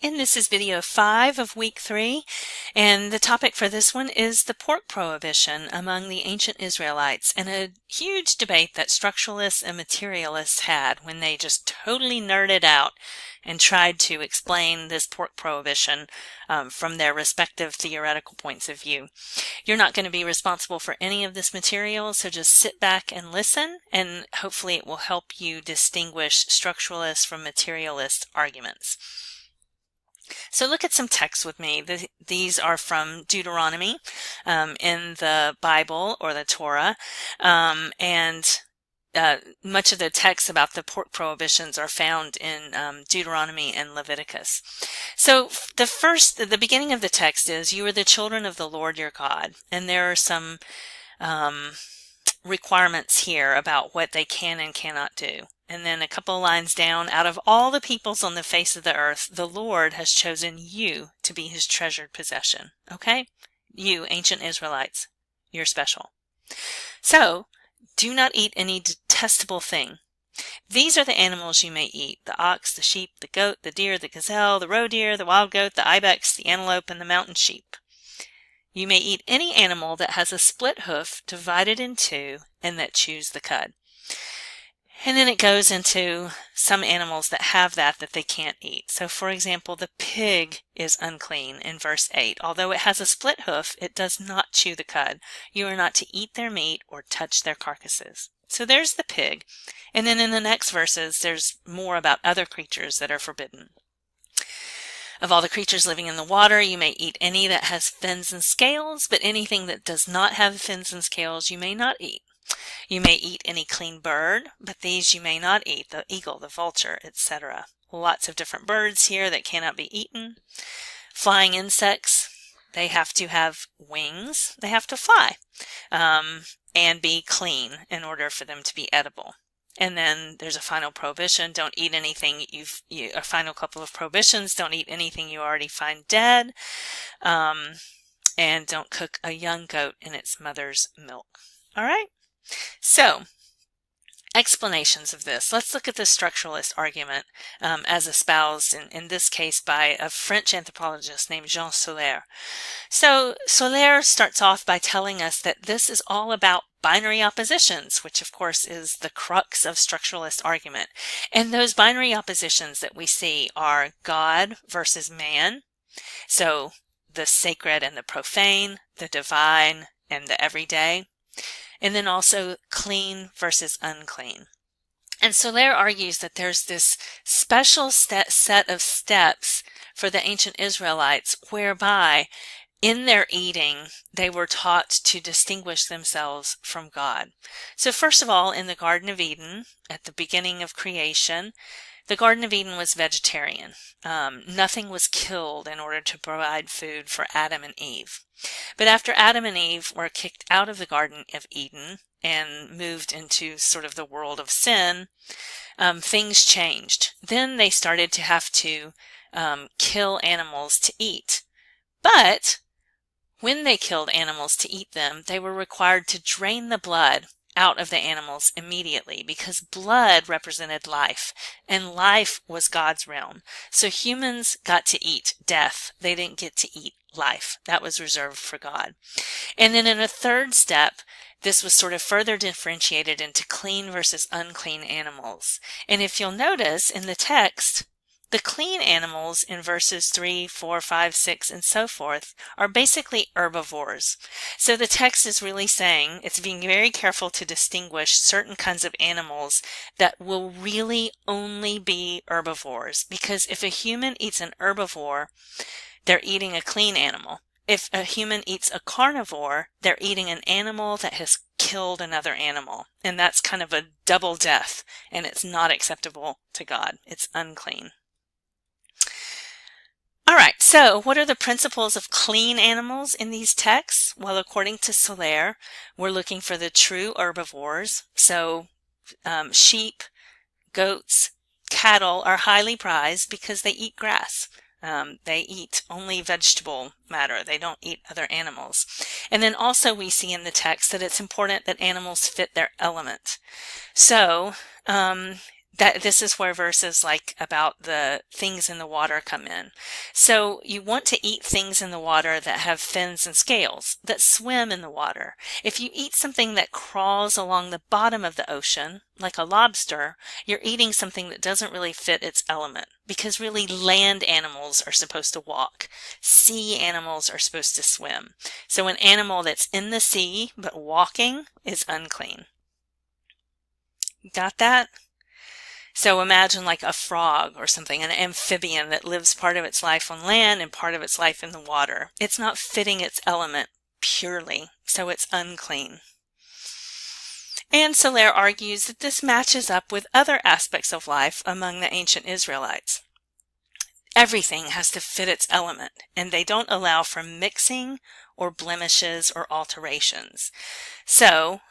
And this is video 5 of week 3, and the topic for this one is the pork prohibition among the ancient Israelites, and a huge debate that structuralists and materialists had when they just totally nerded out and tried to explain this pork prohibition from their respective theoretical points of view. You're not going to be responsible for any of this material, so just sit back and listen, and hopefully it will help you distinguish structuralist from materialist arguments. So look at some texts with me. These are from Deuteronomy in the Bible or the Torah, and much of the texts about the pork prohibitions are found in Deuteronomy and Leviticus. So the beginning of the text is, "You are the children of the Lord your God," and there are some requirements here about what they can and cannot do. And then a couple of lines down, "Out of all the peoples on the face of the earth, the Lord has chosen you to be his treasured possession." Okay? You, ancient Israelites, you're special. So, do not eat any detestable thing. These are the animals you may eat: the ox, the sheep, the goat, the deer, the gazelle, the roe deer, the wild goat, the ibex, the antelope, and the mountain sheep. You may eat any animal that has a split hoof divided in two and that chews the cud. And then it goes into some animals that have that they can't eat. So for example, the pig is unclean in verse 8. Although it has a split hoof, it does not chew the cud. You are not to eat their meat or touch their carcasses. So there's the pig. And then in the next verses, there's more about other creatures that are forbidden. "Of all the creatures living in the water, you may eat any that has fins and scales, but anything that does not have fins and scales you may not eat. You may eat any clean bird, but these you may not eat: the eagle, the vulture, etc." Lots of different birds here that cannot be eaten. Flying insects, they have to have wings, they have to fly, and be clean in order for them to be edible. And then there's a final prohibition: don't eat anything a final couple of prohibitions: don't eat anything you already find dead, and don't cook a young goat in its mother's milk. All right? So, explanations of this. Let's look at the structuralist argument as espoused, in this case, by a French anthropologist named Jean Soler. So, Soler starts off by telling us that this is all about binary oppositions, which of course is the crux of structuralist argument. And those binary oppositions that we see are God versus man, so the sacred and the profane, the divine and the everyday, and then also clean versus unclean. And Soler argues that there's this special set of steps for the ancient Israelites whereby in their eating they were taught to distinguish themselves from God. So first of all, in the Garden of Eden, at the beginning of creation, the Garden of Eden was vegetarian. Nothing was killed in order to provide food for Adam and Eve. But after Adam and Eve were kicked out of the Garden of Eden and moved into sort of the world of sin, things changed. Then they started to have to kill animals to eat. But when they killed animals to eat them, they were required to drain the blood out of the animals immediately, because blood represented life, and life was God's realm. So humans got to eat death. They didn't get to eat life. That was reserved for God. And then in a third step, this was sort of further differentiated into clean versus unclean animals. And if you'll notice in the text, the clean animals in verses 3, 4, 5, 6, and so forth are basically herbivores. So the text is really saying, it's being very careful to distinguish certain kinds of animals that will really only be herbivores. Because if a human eats an herbivore, they're eating a clean animal. If a human eats a carnivore, they're eating an animal that has killed another animal. And that's kind of a double death, and it's not acceptable to God. It's unclean. All right, so what are the principles of clean animals in these texts? Well, according to Soler, we're looking for the true herbivores. So sheep, goats, cattle are highly prized because they eat grass. They eat only vegetable matter. They don't eat other animals. And then also we see in the text that it's important that animals fit their element. So That this is where verses like about the things in the water come in. So you want to eat things in the water that have fins and scales, that swim in the water. If you eat something that crawls along the bottom of the ocean, like a lobster, you're eating something that doesn't really fit its element, because really land animals are supposed to walk. Sea animals are supposed to swim. So an animal that's in the sea but walking is unclean. Got that? So imagine like a frog or something, an amphibian that lives part of its life on land and part of its life in the water. It's not fitting its element purely, so it's unclean. And Soler argues that this matches up with other aspects of life among the ancient Israelites. Everything has to fit its element, and they don't allow for mixing or blemishes or alterations. So,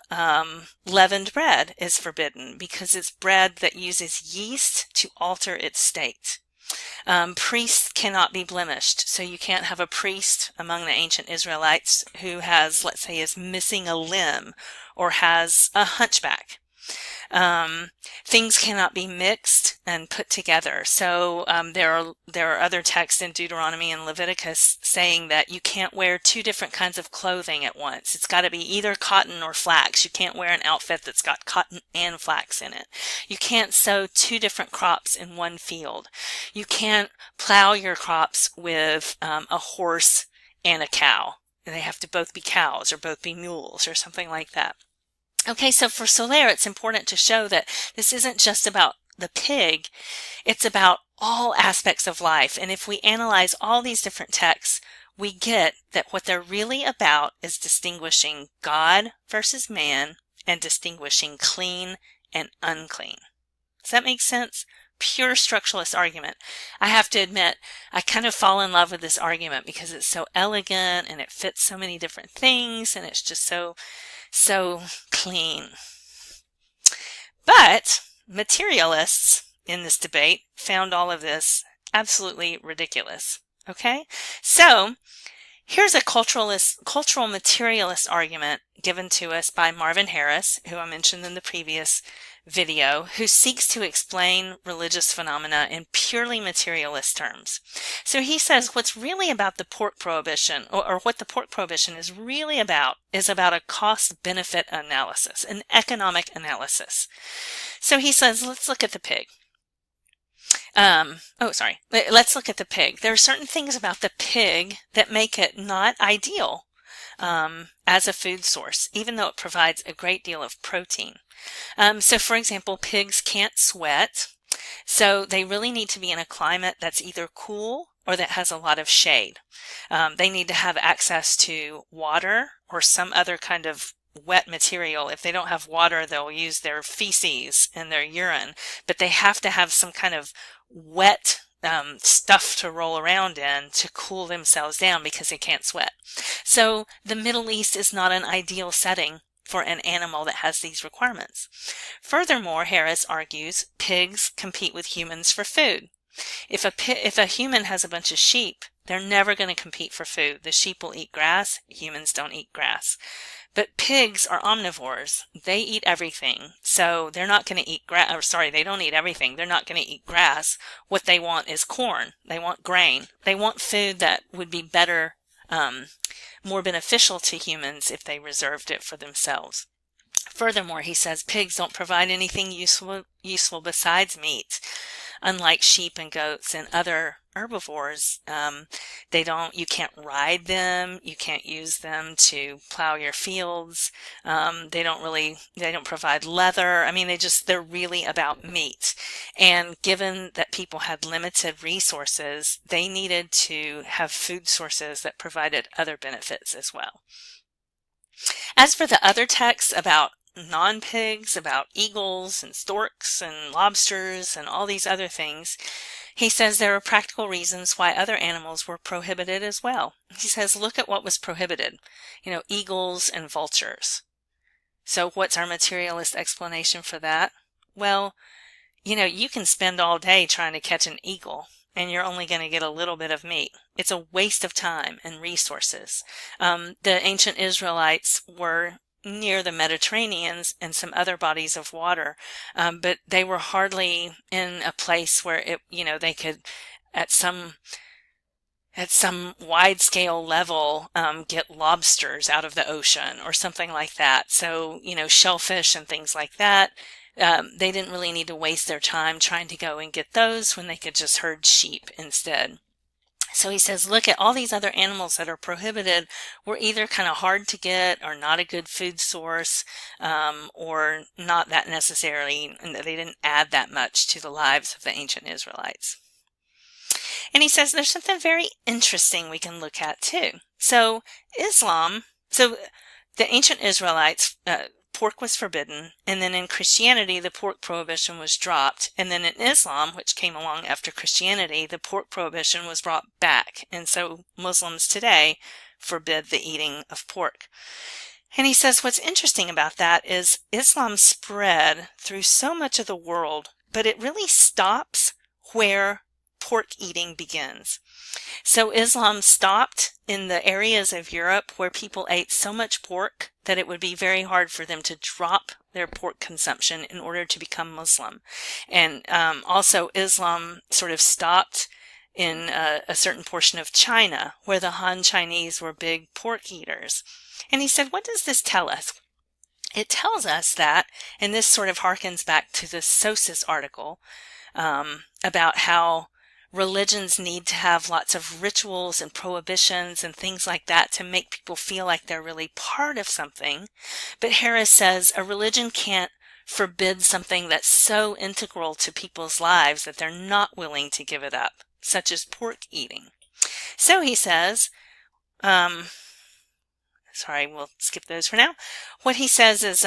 leavened bread is forbidden because it's bread that uses yeast to alter its state. Priests cannot be blemished, so you can't have a priest among the ancient Israelites who has, let's say, is missing a limb or has a hunchback. Things cannot be mixed and put together. So there are other texts in Deuteronomy and Leviticus saying that you can't wear two different kinds of clothing at once. It's got to be either cotton or flax. You can't wear an outfit that's got cotton and flax in it. You can't sow two different crops in one field. You can't plow your crops with a horse and a cow. They have to both be cows or both be mules or something like that. Okay, so for Soler, it's important to show that this isn't just about the pig, it's about all aspects of life. And if we analyze all these different texts, we get that what they're really about is distinguishing God versus man and distinguishing clean and unclean. Does that make sense? Pure structuralist argument. I have to admit, I kind of fall in love with this argument because it's so elegant and it fits so many different things and it's just so clean. But materialists in this debate found all of this absolutely ridiculous. Okay? So here's a cultural materialist argument given to us by Marvin Harris, who I mentioned in the previous video, who seeks to explain religious phenomena in purely materialist terms. So he says what's really about the pork prohibition, or what the pork prohibition is really about, is about a cost-benefit analysis, an economic analysis. So he says, let's look at the pig. Let's look at the pig. There are certain things about the pig that make it not ideal as a food source, even though it provides a great deal of protein. So for example, pigs can't sweat, so they really need to be in a climate that's either cool or that has a lot of shade. They need to have access to water or some other kind of wet material. If they don't have water, they'll use their feces and their urine, but they have to have some kind of wet stuff to roll around in to cool themselves down because they can't sweat. So the Middle East is not an ideal setting for an animal that has these requirements. Furthermore, Harris argues, pigs compete with humans for food. If a human has a bunch of sheep, they're never going to compete for food. The sheep will eat grass, humans don't eat grass. But pigs are omnivores. They eat everything. So they're not going to eat they don't eat everything. They're not going to eat grass. What they want is corn. They want grain. They want food that would be better, more beneficial to humans if they reserved it for themselves. Furthermore, he says pigs don't provide anything useful besides meat. Unlike sheep and goats and other herbivores, you can't ride them, you can't use them to plow your fields. They don't provide leather. I mean, they're really about meat. And given that people had limited resources, they needed to have food sources that provided other benefits as well. As for the other texts about non-pigs, about eagles and storks and lobsters and all these other things, he says there are practical reasons why other animals were prohibited as well. He says, look at what was prohibited. Eagles and vultures. So what's our materialist explanation for that? Well, you can spend all day trying to catch an eagle and you're only going to get a little bit of meat. It's a waste of time and resources. The ancient Israelites were near the Mediterranean and some other bodies of water, but they were hardly in a place where they could at some wide scale level get lobsters out of the ocean or something like that. So, shellfish and things like that. They didn't really need to waste their time trying to go and get those when they could just herd sheep instead. So he says, look at all these other animals that are prohibited were either kind of hard to get or not a good food source, or not that necessarily, and they didn't add that much to the lives of the ancient Israelites. And he says there's something very interesting we can look at too. So the ancient Israelites, pork was forbidden, and then in Christianity, the pork prohibition was dropped, and then in Islam, which came along after Christianity, the pork prohibition was brought back, and so Muslims today forbid the eating of pork. And he says what's interesting about that is Islam spread through so much of the world, but it really stops where pork eating begins. So Islam stopped in the areas of Europe where people ate so much pork that it would be very hard for them to drop their pork consumption in order to become Muslim. And also Islam sort of stopped in a certain portion of China where the Han Chinese were big pork eaters. And he said, what does this tell us? It tells us that, and this sort of harkens back to the Sosis article about how religions need to have lots of rituals and prohibitions and things like that to make people feel like they're really part of something. But Harris says a religion can't forbid something that's so integral to people's lives that they're not willing to give it up, such as pork eating. So he says, we'll skip those for now. What he says is,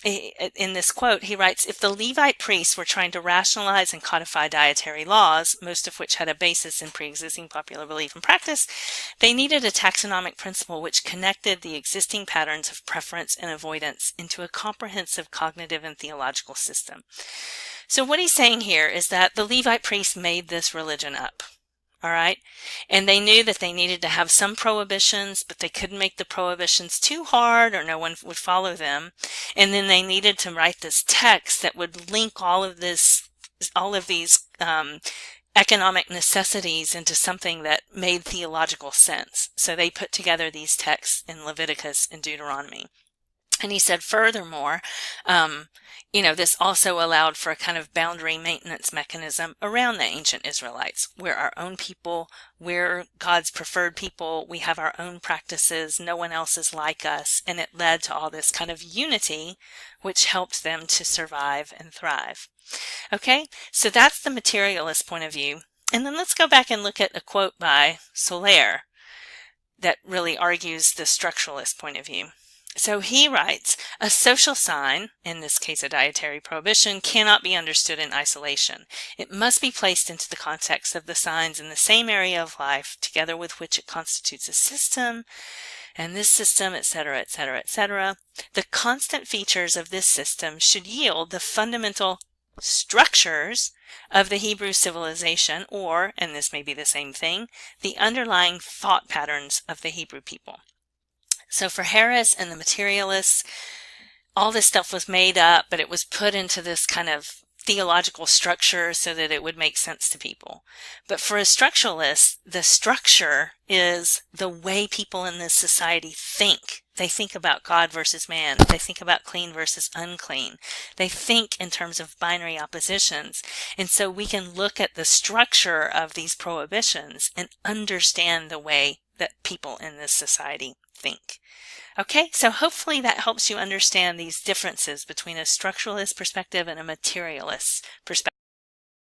in this quote, he writes, if the Levite priests were trying to rationalize and codify dietary laws, most of which had a basis in pre-existing popular belief and practice, they needed a taxonomic principle which connected the existing patterns of preference and avoidance into a comprehensive cognitive and theological system. So what he's saying here is that the Levite priests made this religion up. All right. And they knew that they needed to have some prohibitions, but they couldn't make the prohibitions too hard or no one would follow them. And then they needed to write this text that would link all of these economic necessities into something that made theological sense. So they put together these texts in Leviticus and Deuteronomy. And he said, furthermore, this also allowed for a kind of boundary maintenance mechanism around the ancient Israelites. We're our own people. We're God's preferred people. We have our own practices. No one else is like us. And it led to all this kind of unity, which helped them to survive and thrive. Okay, so that's the materialist point of view. And then let's go back and look at a quote by Soler that really argues the structuralist point of view. So he writes, a social sign, in this case a dietary prohibition, cannot be understood in isolation. It must be placed into the context of the signs in the same area of life, together with which it constitutes a system, and this system, etc., etc., etc. The constant features of this system should yield the fundamental structures of the Hebrew civilization, or, and this may be the same thing, the underlying thought patterns of the Hebrew people. So for Harris and the materialists, all this stuff was made up, but it was put into this kind of theological structure so that it would make sense to people. But for a structuralist, the structure is the way people in this society think. They think about God versus man. They think about clean versus unclean. They think in terms of binary oppositions. And so we can look at the structure of these prohibitions and understand the way that people in this society think. Okay, so hopefully that helps you understand these differences between a structuralist perspective and a materialist perspective.